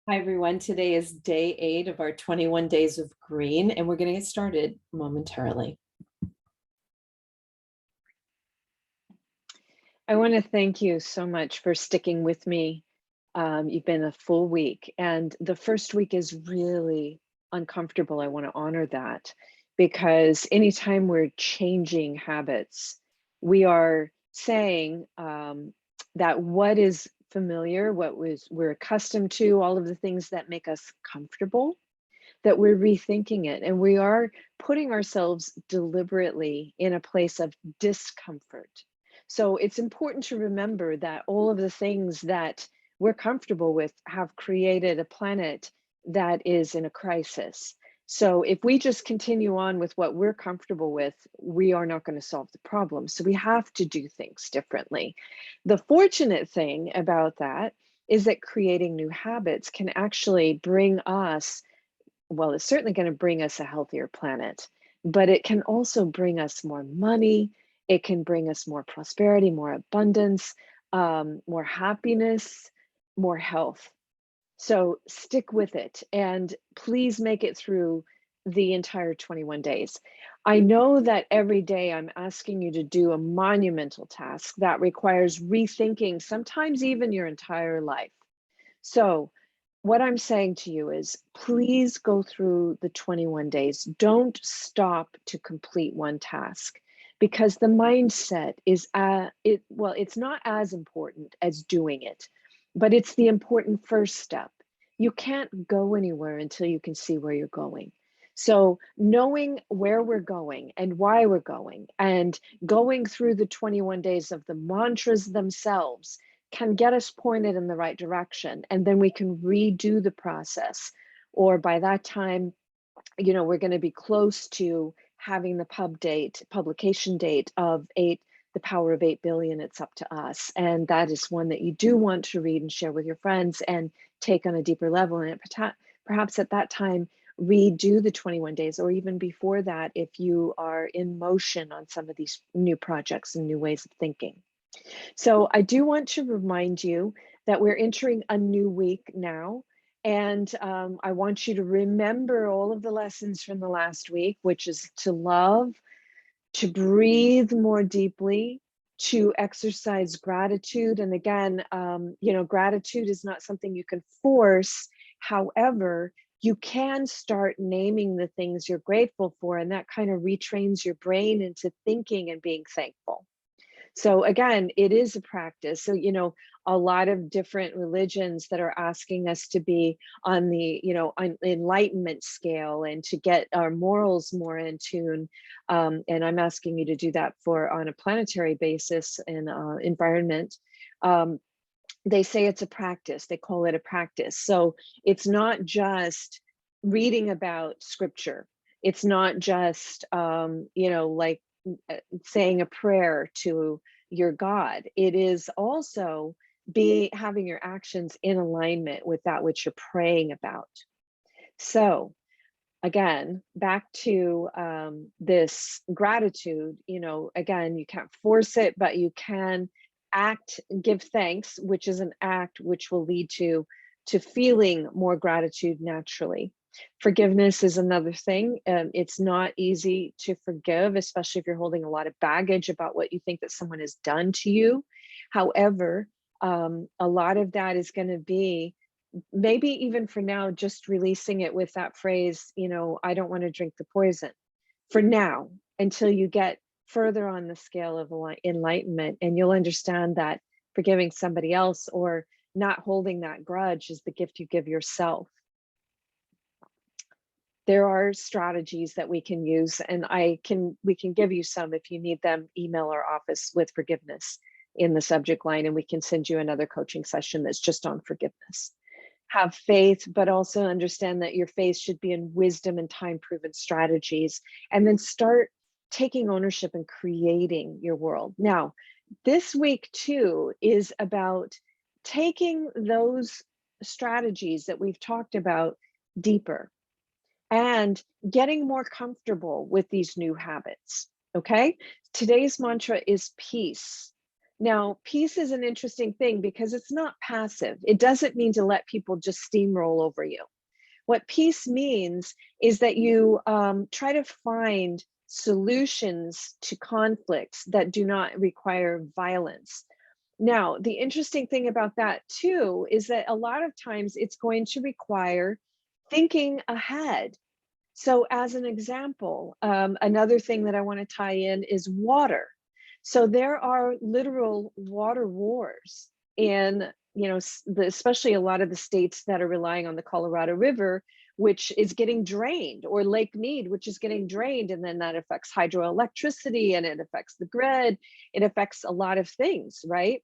Hi, everyone. Today is day 8 of our 21 days of green, and we're going to get started momentarily. I want to thank you so much for sticking with me. You've been a full week, and the first week is really uncomfortable. I want to honor that because anytime we're changing habits, we are saying that what is familiar, we're accustomed to, all of the things that make us comfortable, that we're rethinking it, and we are putting ourselves deliberately in a place of discomfort. So it's important to remember that all of the things that we're comfortable with have created a planet that is in a crisis. So if we just continue on with what we're comfortable with, we are not going to solve the problem. So we have to do things differently. The fortunate thing about that is that creating new habits can actually bring us, well, it's certainly going to bring us a healthier planet, but it can also bring us more money. It can bring us more prosperity, more abundance, more happiness, more health. So stick with it and please make it through the entire 21 days. I know that every day I'm asking you to do a monumental task that requires rethinking, sometimes even your entire life. So what I'm saying to you is please go through the 21 days. Don't stop to complete one task because the mindset is it's not as important as doing it, but it's the important first step. You can't go anywhere until you can see where you're going. So knowing where we're going and why we're going and going through the 21 days of the mantras themselves can get us pointed in the right direction, and then we can redo the process. Or by that time, we're going to be close to having the publication date of the power of 8 billion. It's up to us, and that is one that you do want to read and share with your friends and take on a deeper level. And perhaps at that time redo the 21 days, or even before that if you are in motion on some of these new projects and new ways of thinking. So I do want to remind you that we're entering a new week now. And I want you to remember all of the lessons from the last week, which is to love, to breathe more deeply, to exercise gratitude. And again, gratitude is not something you can force. However, you can start naming the things you're grateful for, and that kind of retrains your brain into thinking and being thankful. So again, it is a practice. So, a lot of different religions that are asking us to be on the, enlightenment scale and to get our morals more in tune. And I'm asking you to do that on a planetary basis and environment. They say it's a practice. They call it a practice. So it's not just reading about scripture. It's not just, like saying a prayer to your God. It is also having your actions in alignment with that which you're praying about. So again, back to this gratitude, again, you can't force it, but you can give thanks, which is an act which will lead to feeling more gratitude naturally. Forgiveness is another thing. It's not easy to forgive, especially if you're holding a lot of baggage about what you think that someone has done to you. However, a lot of that is going to be maybe even for now, just releasing it with that phrase, I don't want to drink the poison for now, until you get further on the scale of enlightenment, and you'll understand that forgiving somebody else or not holding that grudge is the gift you give yourself. There are strategies that we can use, and we can give you some. If you need them, email our office with forgiveness in the subject line, and we can send you another coaching session that's just on forgiveness. Have faith, but also understand that your faith should be in wisdom and time-proven strategies, and then start taking ownership and creating your world. Now, this week too is about taking those strategies that we've talked about deeper and getting more comfortable with these new habits. Okay? Today's mantra is peace. Now, peace is an interesting thing because it's not passive. It doesn't mean to let people just steamroll over you. What peace means is that you try to find solutions to conflicts that do not require violence. Now, the interesting thing about that too is that a lot of times it's going to require thinking ahead. So, as an example, another thing that I want to tie in is water. So, there are literal water wars in, especially a lot of the states that are relying on the Colorado River, which is getting drained, or Lake Mead, which is getting drained, and then that affects hydroelectricity and it affects the grid. It affects a lot of things, right?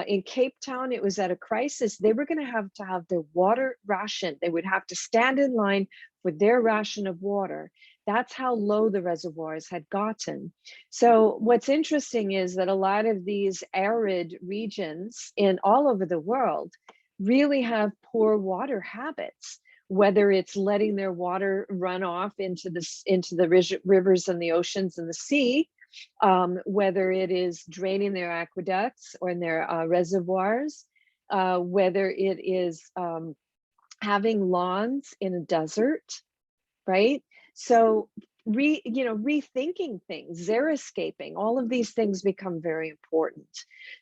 In Cape Town, it was at a crisis. They were going to have their water ration. They would have to stand in line for their ration of water. That's how low the reservoirs had gotten. So what's interesting is that a lot of these arid regions in all over the world really have poor water habits, whether it's letting their water run off into the rivers and the oceans and the sea, whether it is draining their aqueducts or in their reservoirs, whether it is having lawns in a desert, right? So rethinking things, xeriscaping, all of these things become very important.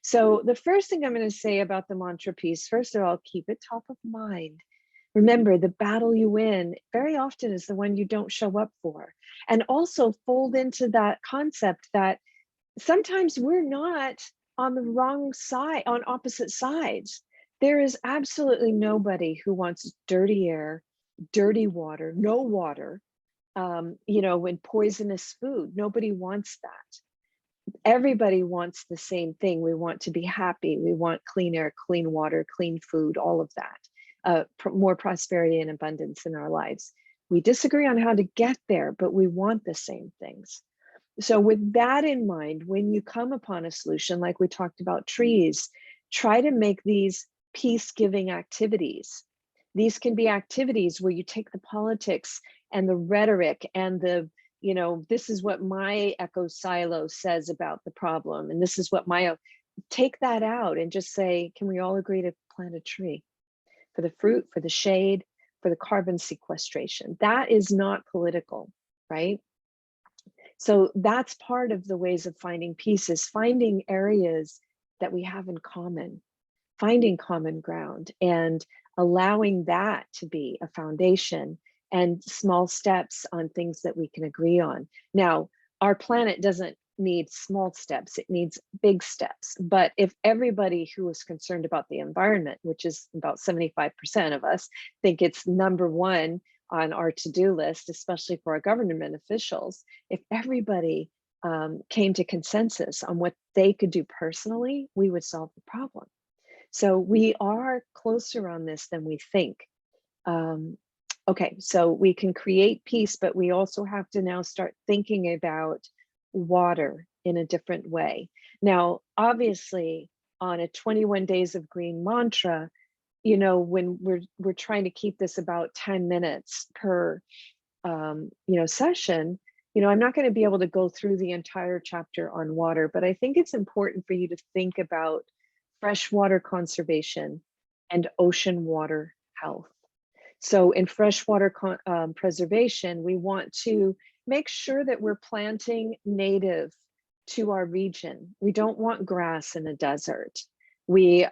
So the first thing I'm going to say about the mantra piece, first of all, keep it top of mind. Remember, the battle you win very often is the one you don't show up for. And also fold into that concept that sometimes we're not on the wrong side, on opposite sides. There is absolutely nobody who wants dirty air, dirty water, no water, when poisonous food. Nobody wants that. Everybody wants the same thing. We want to be happy. We want clean air, clean water, clean food, all of that. More prosperity and abundance in our lives. We disagree on how to get there, but we want the same things. So with that in mind, when you come upon a solution, like we talked about trees, try to make these peace-giving activities. These can be activities where you take the politics and the rhetoric and this is what my echo silo says about the problem, and this is what take that out and just say, can we all agree to plant a tree for the fruit, for the shade, for the carbon sequestration? That is not political, right? So that's part of the ways of finding peace, is finding areas that we have in common, finding common ground and allowing that to be a foundation, and small steps on things that we can agree on. Now, our planet doesn't need small steps, it needs big steps. But if everybody who is concerned about the environment, which is about 75% of us, think it's number one on our to-do list, especially for our government officials, if everybody came to consensus on what they could do personally, we would solve the problem. So we are closer on this than we think. Okay, so we can create peace, but we also have to now start thinking about water in a different way. Now, obviously, on a 21 days of green mantra, when we're trying to keep this about 10 minutes per session, I'm not going to be able to go through the entire chapter on water, but I think it's important for you to think about freshwater conservation and ocean water health. So in freshwater preservation, we want to make sure that we're planting native to our region. We don't want grass in a desert. We,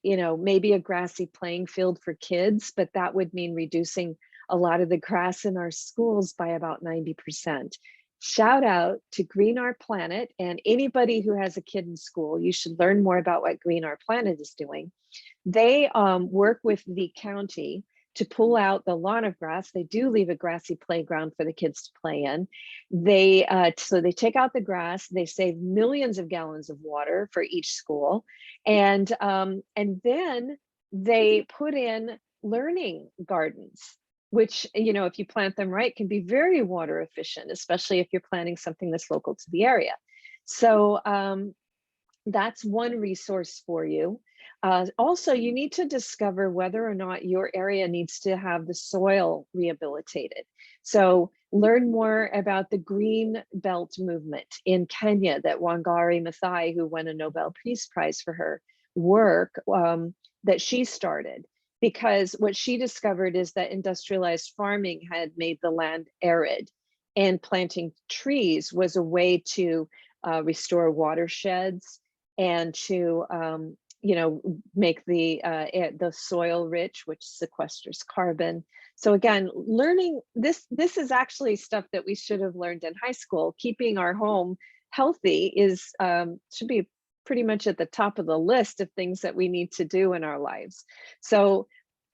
maybe a grassy playing field for kids, but that would mean reducing a lot of the grass in our schools by about 90%. Shout out to Green Our Planet, and anybody who has a kid in school, you should learn more about what Green Our Planet is doing. They work with the county to pull out the lawn of grass. They do leave a grassy playground for the kids to play in. So they take out the grass. They save millions of gallons of water for each school, and then they put in learning gardens, which, if you plant them right, can be very water efficient, especially if you're planting something that's local to the area. So That's one resource for you. Also, you need to discover whether or not your area needs to have the soil rehabilitated. So learn more about the Green Belt movement in Kenya that Wangari Maathai, who won a Nobel Peace Prize for her work, that she started. Because what she discovered is that industrialized farming had made the land arid, and planting trees was a way to restore watersheds and to make the soil rich, which sequesters carbon. So again, learning this is actually stuff that we should have learned in high school. Keeping our home healthy is should be pretty much at the top of the list of things that we need to do in our lives. So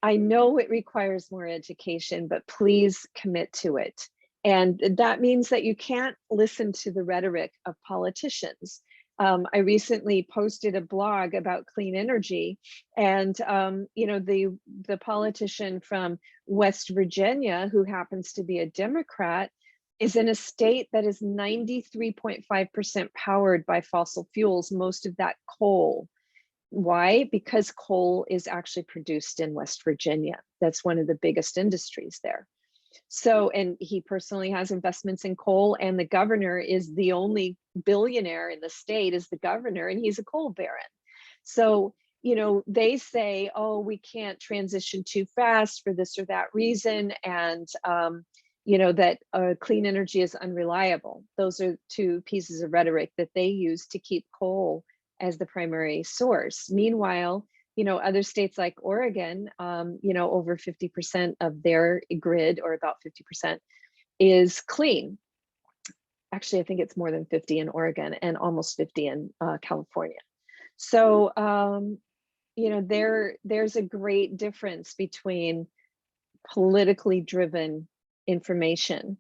I know it requires more education, but please commit to it. And that means that you can't listen to the rhetoric of politicians. I recently posted a blog about clean energy, and the politician from West Virginia, who happens to be a Democrat, is in a state that is 93.5% powered by fossil fuels, most of that coal. Why? Because coal is actually produced in West Virginia. That's one of the biggest industries there. So, and he personally has investments in coal, and the governor is the only billionaire in the state is the governor, and he's a coal baron. So, they say, oh, we can't transition too fast for this or that reason. And, that clean energy is unreliable. Those are two pieces of rhetoric that they use to keep coal as the primary source. Meanwhile, other states like Oregon, over 50% of their grid, or about 50%, is clean. Actually, I think it's more than 50 in Oregon and almost 50 in California. So, there's a great difference between politically driven information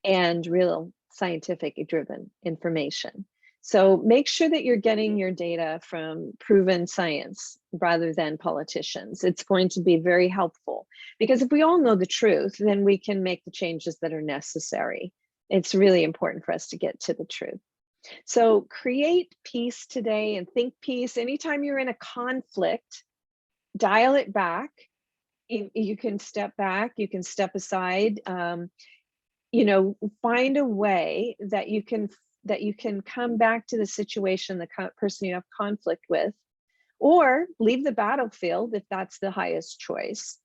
and real scientific driven information. So make sure that you're getting your data from proven science rather than politicians. It's going to be very helpful, because if we all know the truth, then we can make the changes that are necessary. It's really important for us to get to the truth. So create peace today and think peace. Anytime you're in a conflict, dial it back. You can step back, you can step aside, find a way that you can come back to the situation, the person you have conflict with, or leave the battlefield if that's the highest choice.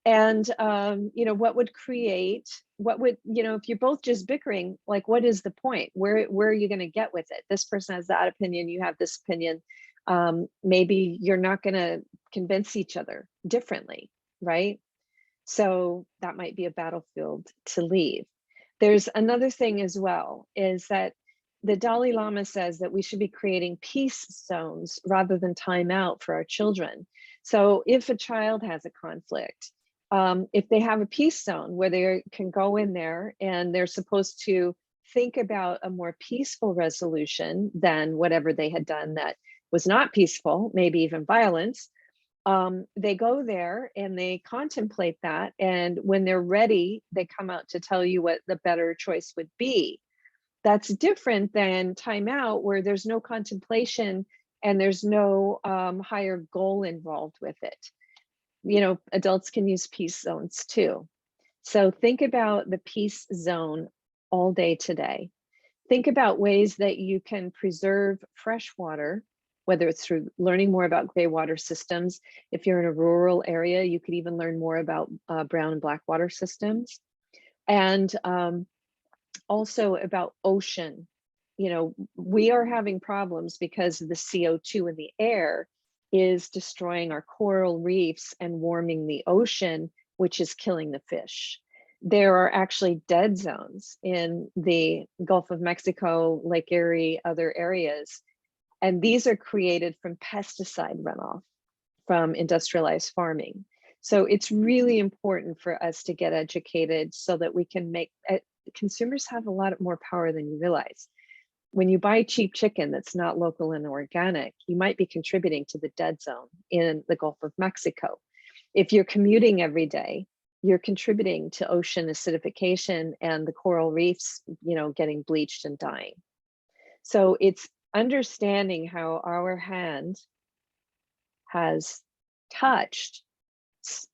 And if you're both just bickering, like, what is the point? Where are you going to get with it? This person has that opinion, you have this opinion. Maybe you're not going to convince each other differently, right? So that might be a battlefield to leave. There's another thing as well, is that the Dalai Lama says that we should be creating peace zones rather than timeout for our children. So if a child has a conflict, if they have a peace zone where they can go in there and they're supposed to think about a more peaceful resolution than whatever they had done that was not peaceful, maybe even violence, they go there and they contemplate that. And when they're ready, they come out to tell you what the better choice would be. That's different than timeout, where there's no contemplation and there's no higher goal involved with it. Adults can use peace zones too. So think about the peace zone all day today. Think about ways that you can preserve fresh water, whether it's through learning more about gray water systems. If you're in a rural area, you could even learn more about brown and black water systems. And also about ocean. We are having problems because the CO2 in the air is destroying our coral reefs and warming the ocean, which is killing the fish. There are actually dead zones in the Gulf of Mexico, Lake Erie, other areas. And these are created from pesticide runoff from industrialized farming. So it's really important for us to get educated so that we can make consumers have a lot more power than you realize. When you buy cheap chicken that's not local and organic, you might be contributing to the dead zone in the Gulf of Mexico. If you're commuting every day, you're contributing to ocean acidification and the coral reefs, getting bleached and dying. So it's understanding how our hand has touched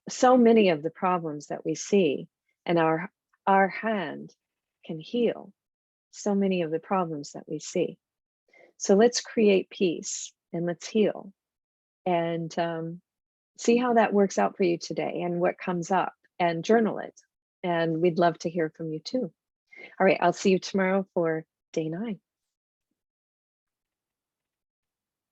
so many of the problems that we see, and our hand can heal so many of the problems that we see. So let's create peace and let's heal, and see how that works out for you today and what comes up, and journal it. And we'd love to hear from you too. All right, I'll see you tomorrow for day 9.